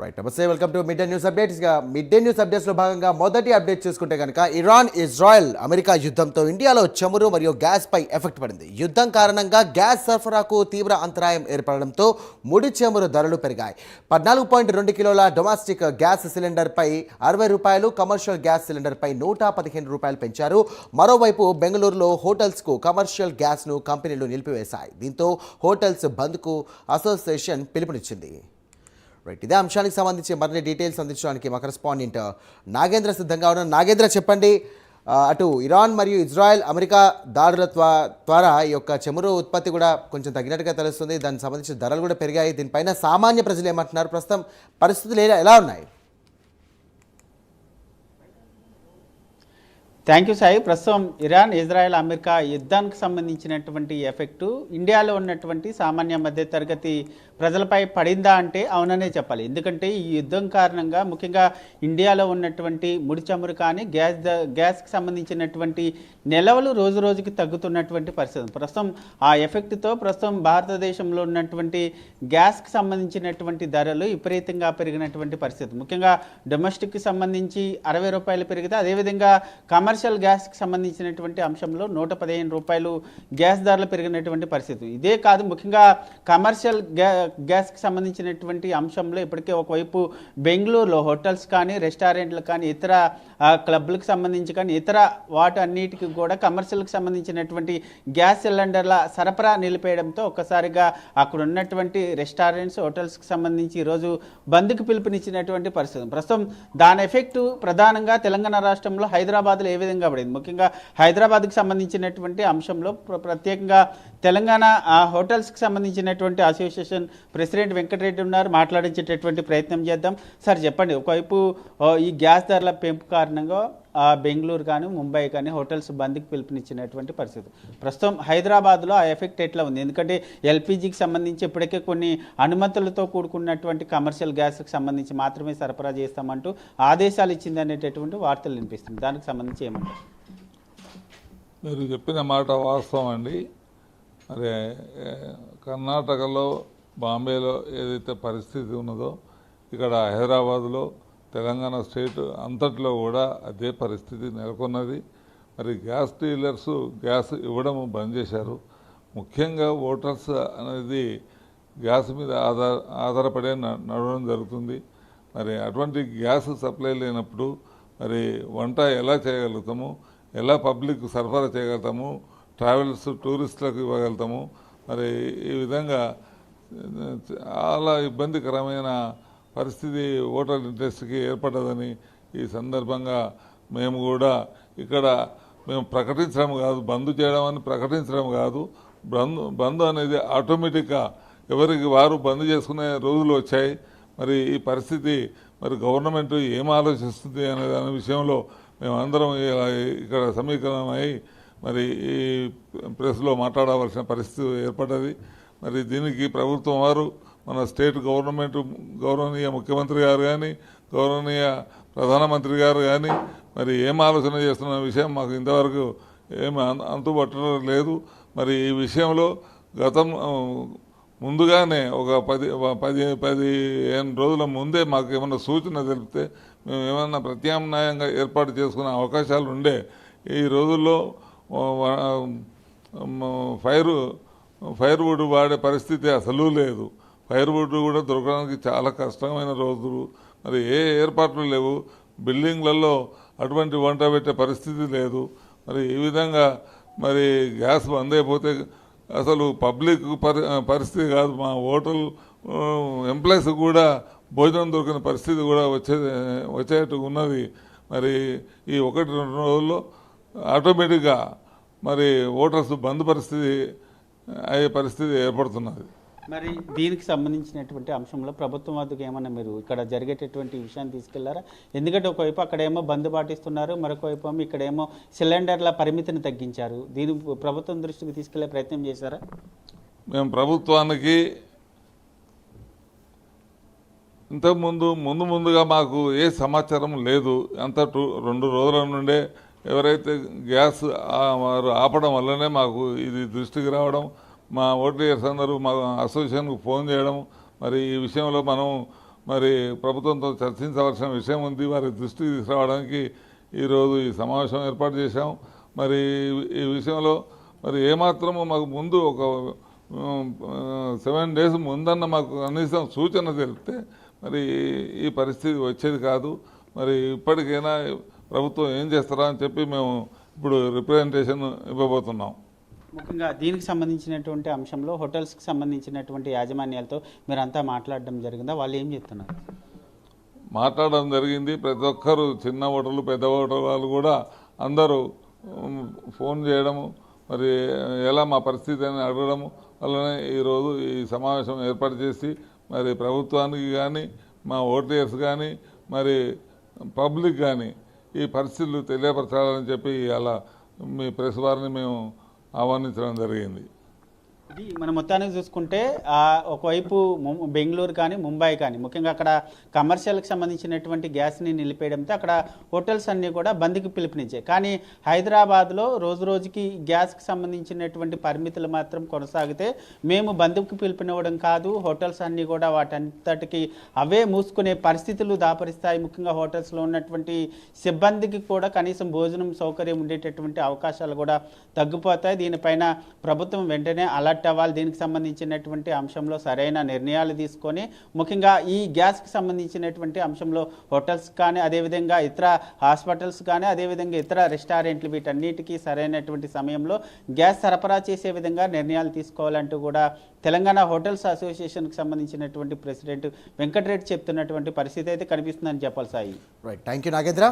Right నమస్తే welcome to mid day news updates. Mid day news అప్డేట్స్లో భాగంగా మొదటి అప్డేట్ చూసుకుంటే కనుక ఇరాన్ ఇజ్రాయెల్ అమెరికా యుద్ధంతో ఇండియాలో చమురు మరియు గ్యాస్పై ఎఫెక్ట్ పడింది. యుద్ధం కారణంగా గ్యాస్ సరఫరాకు తీవ్ర అంతరాయం ఏర్పడడంతో ముడి చమురు ధరలు పెరిగాయి. 14.2 కిలోల డొమెస్టిక్ గ్యాస్ సిలిండర్పై ₹60, కమర్షియల్ గ్యాస్ సిలిండర్పై ₹115 పెంచారు. మరోవైపు బెంగళూరులో హోటల్స్కు కమర్షియల్ గ్యాస్ను కంపెనీలు నిలిపివేశాయి. దీంతో హోటల్స్ బంద్కు అసోసియేషన్ పిలుపునిచ్చింది. రైట్, ఇదే అంశానికి సంబంధించి మరిన్ని డీటెయిల్స్ అందించడానికి మా కరెస్పాండెంట్ నాగేంద్ర సిద్ధంగా ఉన్నారు. నాగేంద్ర, చెప్పండి, అటు ఇరాన్ మరియు ఇజ్రాయెల్ అమెరికా దాడుల ద్వారా ఈ యొక్క చమురు ఉత్పత్తి కూడా కొంచెం తగ్గినట్టుగా తెలుస్తుంది. దానికి సంబంధించిన ధరలు కూడా పెరిగాయి. దీనిపైన సామాన్య ప్రజలు ఏమంటున్నారు? ప్రస్తుతం పరిస్థితులు ఎలా ఉన్నాయి? Thank you Sai. ప్రస్తుతం ఇరాన్ ఇజ్రాయెల్ అమెరికా యుద్ధానికి సంబంధించినటువంటి ఎఫెక్టు ఇండియాలో ఉన్నటువంటి సామాన్య మధ్యతరగతి ప్రజలపై పడిందా అంటే అవుననే చెప్పాలి. ఎందుకంటే ఈ యుద్ధం కారణంగా ముఖ్యంగా ఇండియాలో ఉన్నటువంటి ముడి చమురు కానీ గ్యాస్కి సంబంధించినటువంటి నిల్వలు రోజు రోజుకి తగ్గుతున్నటువంటి పరిస్థితి. ప్రస్తుతం ఆ ఎఫెక్ట్తో ప్రస్తుతం భారతదేశంలో ఉన్నటువంటి గ్యాస్కి సంబంధించినటువంటి ధరలు విపరీతంగా పెరిగినటువంటి పరిస్థితి. ముఖ్యంగా డొమెస్టిక్కి సంబంధించి ₹60 పెరిగితే, అదేవిధంగా కమర్షియల్ గ్యాస్కి సంబంధించినటువంటి అంశంలో ₹115 గ్యాస్ ధరలు పెరిగినటువంటి పరిస్థితి. ఇదే కాదు, ముఖ్యంగా కమర్షియల్ గ్యాస్కి సంబంధించినటువంటి అంశంలో ఇప్పటికే ఒకవైపు బెంగళూరులో హోటల్స్ కానీ రెస్టారెంట్లు కానీ ఇతర క్లబ్లకు సంబంధించి కానీ ఇతర వాటన్నిటికీ కూడా కమర్షియల్కి సంబంధించినటువంటి గ్యాస్ సిలిండర్ల సరఫరా నిలిపేయడంతో ఒక్కసారిగా అక్కడ ఉన్నటువంటి రెస్టారెంట్స్ హోటల్స్కి సంబంధించి ఈరోజు బంద్కు పిలుపునిచ్చినటువంటి పరిస్థితి. ప్రస్తుతం దాని ఎఫెక్టు ప్రధానంగా తెలంగాణ రాష్ట్రంలో హైదరాబాద్లో ఏ విధంగా పడింది? ముఖ్యంగా హైదరాబాద్కి సంబంధించినటువంటి అంశంలో ప్రత్యేకంగా తెలంగాణ హోటల్స్కి సంబంధించినటువంటి అసోసియేషన్ ప్రెసిడెంట్ వెంకటరెడ్డి ఉన్నారు, మాట్లాడించేటటువంటి ప్రయత్నం చేద్దాం. సార్ చెప్పండి, ఒకవైపు ఈ గ్యాస్ ధరల పెంపు కారణంగా బెంగళూరు కానీ ముంబై కానీ హోటల్స్ బంద్కి పిలుపునిచ్చినటువంటి పరిస్థితి. ప్రస్తుతం హైదరాబాద్లో ఆ ఎఫెక్ట్ ఎట్లా ఉంది? ఎందుకంటే ఎల్పిజికి సంబంధించి ఇప్పటికే కొన్ని అనుమతులతో కూడుకున్నటువంటి కమర్షియల్ గ్యాస్కి సంబంధించి మాత్రమే సరఫరా చేస్తామంటూ ఆదేశాలు ఇచ్చింది అనేటటువంటి వార్తలు వినిపిస్తుంది. దానికి సంబంధించి ఏమంటారు? మీరు చెప్పిన మాట వాస్తవం అండి. మరి కర్ణాటకలో బాంబేలో ఏదైతే పరిస్థితి ఉన్నదో ఇక్కడ హైదరాబాదులో తెలంగాణ స్టేట్ అంతట్లో కూడా అదే పరిస్థితి నెలకొన్నది. మరి గ్యాస్ డీలర్స్ గ్యాస్ ఇవ్వడం బంద్ చేశారు. ముఖ్యంగా హోటల్స్ అనేది గ్యాస్ మీద ఆధారపడే నడవడం జరుగుతుంది. మరి అటువంటి గ్యాస్ సప్లై లేనప్పుడు మరి వంట ఎలా చేయగలుగుతాము, ఎలా పబ్లిక్ సరఫరా చేయగలుగుతాము, ట్రావెల్స్ టూరిస్టులకు ఇవ్వగలుగుతాము? మరి ఈ విధంగా చాలా ఇబ్బందికరమైన పరిస్థితి హోటల్ ఇండస్ట్రీకి ఏర్పడ్డదని ఈ సందర్భంగా మేము కూడా ఇక్కడ మేము ప్రకటించడం కాదు, బంద్ చేయడం అని ప్రకటించడం కాదు, బంద్ అనేది ఆటోమేటిక్గా ఎవరికి వారు బంద్ చేసుకునే రోజులు వచ్చాయి. మరి ఈ పరిస్థితి మరి గవర్నమెంట్ ఏం ఆలోచిస్తుంది అనే దాని విషయంలో మేమందరం ఇక్కడ సమీకరణమై మరి ఈ ప్రెస్లో మాట్లాడవలసిన పరిస్థితి ఏర్పడ్డది. మరి దీనికి ప్రభుత్వం వారు మన స్టేట్ గవర్నమెంట్ గౌరవనీయ ముఖ్యమంత్రి గారు కానీ గౌరవనీయ ప్రధానమంత్రి గారు కానీ మరి ఏం ఆలోచన చేస్తున్న విషయం మాకు ఇంతవరకు ఏమి అంతుపట్టడం లేదు. మరి ఈ విషయంలో ముందుగానే ఒక 15 రోజుల ముందే మాకు ఏమన్నా సూచన తెలిపితే మేము ఏమన్నా ప్రత్యామ్నాయంగా ఏర్పాటు చేసుకునే అవకాశాలు ఉండే. ఈ రోజుల్లో ఫైర్వుడ్ వాడే పరిస్థితి అసలు లేదు. ఫైర్వుడ్ కూడా దొరకడానికి చాలా కష్టమైన రోజులు. మరి ఏ ఏర్పాట్లు లేవు, బిల్డింగ్లలో అటువంటి వంట పెట్టే పరిస్థితి లేదు. మరి ఈ విధంగా మరి గ్యాస్ బంద్ అయిపోతే అసలు పబ్లిక్ పరిస్థితి కాదు, మా హోటల్ ఎంప్లాయీస్ కూడా భోజనం దొరికిన పరిస్థితి కూడా వచ్చేట్టు ఉన్నది. మరి ఈ 1-2 రోజుల్లో ఆటోమేటిక్గా మరి హోటల్స్ బంద్ అయ్యే పరిస్థితి ఏర్పడుతున్నది. మరి దీనికి సంబంధించినటువంటి అంశంలో ప్రభుత్వం వద్దకు ఏమన్నా మీరు ఇక్కడ జరిగేటటువంటి విషయాన్ని తీసుకెళ్లారా? ఎందుకంటే ఒకవైపు అక్కడేమో బంద్ పాటిస్తున్నారు, మరొకవైపు ఇక్కడేమో సిలిండర్ల పరిమితిని తగ్గించారు. దీని ప్రభుత్వం దృష్టికి తీసుకెళ్లే ప్రయత్నం చేశారా? మేము ప్రభుత్వానికి ముందుగా మాకు ఏ సమాచారం లేదు. అంత 2 రోజుల నుండే ఎవరైతే గ్యాస్ వారు ఆపడం వల్లనే మాకు ఇది దృష్టికి రావడం, మా ఓటర్స్ అందరూ మా అసోసియేషన్కు ఫోన్ చేయడం, మరి ఈ విషయంలో మనం మరి ప్రభుత్వంతో చర్చించవలసిన విషయం ఉంది, వారి దృష్టికి తీసుకురావడానికి ఈరోజు ఈ సమావేశం ఏర్పాటు చేశాం. మరి ఈ విషయంలో మరి ఏమాత్రము మాకు ముందు ఒక 7 days ముందన్న మాకు కనీసం సూచన తెలిపితే మరి ఈ పరిస్థితి వచ్చేది కాదు. మరి ఇప్పటికైనా ప్రభుత్వం ఏం చేస్తారా అని చెప్పి మేము ఇప్పుడు రిప్రజెంటేషన్ ఇవ్వబోతున్నాం. ముఖ్యంగా దీనికి సంబంధించినటువంటి అంశంలో హోటల్స్కి సంబంధించినటువంటి యాజమాన్యాలతో మీరంతా మాట్లాడడం జరిగిందా? వాళ్ళు ఏం చెప్తున్నారు? మాట్లాడడం జరిగింది. ప్రతి ఒక్కరు చిన్న హోటళ్ళు పెద్ద హోటల్ వాళ్ళు కూడా అందరూ ఫోన్ చేయడము, మరి ఎలా మా పరిస్థితి అని అడగడము వల్లనే ఈరోజు ఈ సమావేశం ఏర్పాటు చేసి మరి ప్రభుత్వానికి కానీ మా ఓటీఎస్ కానీ మరి పబ్లిక్ కానీ ఈ పరిస్థితులు తెలియపరచాలని చెప్పి అలా మీ ప్రెస్ వారిని మేము ఆహ్వానించడం జరిగింది. ఇది మనం మొత్తానికి చూసుకుంటే ఒకవైపు బెంగళూరు కానీ ముంబై కానీ ముఖ్యంగా అక్కడ కమర్షియల్కి సంబంధించినటువంటి గ్యాస్ని నిలిపేయడంతో అక్కడ హోటల్స్ అన్నీ కూడా బంద్కి పిలుపునిచ్చాయి. కానీ హైదరాబాద్లో రోజు రోజుకి గ్యాస్కి సంబంధించినటువంటి పరిమితులు మాత్రం కొనసాగితే మేము బంద్కి పిలుపునివ్వడం కాదు, హోటల్స్ అన్నీ కూడా వాటంతటికి అవే మూసుకునే పరిస్థితులు దాపరిస్తాయి. ముఖ్యంగా హోటల్స్లో ఉన్నటువంటి సిబ్బందికి కూడా కనీసం భోజనం సౌకర్యం ఉండేటటువంటి అవకాశాలు కూడా తగ్గిపోతాయి. దీనిపైన ప్రభుత్వం వెంటనే అలర్ట్ అవ్వాలి. దీనికి సంబంధించినటువంటి అంశంలో సరైన నిర్ణయాలు తీసుకొని ముఖ్యంగా ఈ గ్యాస్కి సంబంధించినటువంటి అంశంలో హోటల్స్ కానీ అదేవిధంగా ఇతర హాస్పిటల్స్ కానీ అదేవిధంగా ఇతర రెస్టారెంట్లు వీటన్నిటికీ సరైనటువంటి సమయంలో గ్యాస్ సరఫరా చేసే విధంగా నిర్ణయాలు తీసుకోవాలంటూ కూడా తెలంగాణ హోటల్స్ అసోసియేషన్కి సంబంధించినటువంటి ప్రెసిడెంట్ వెంకటరెడ్డి చెప్తున్నటువంటి పరిస్థితి అయితే కనిపిస్తుందని చెప్పాలి. Sai, right, thank you Nagendra.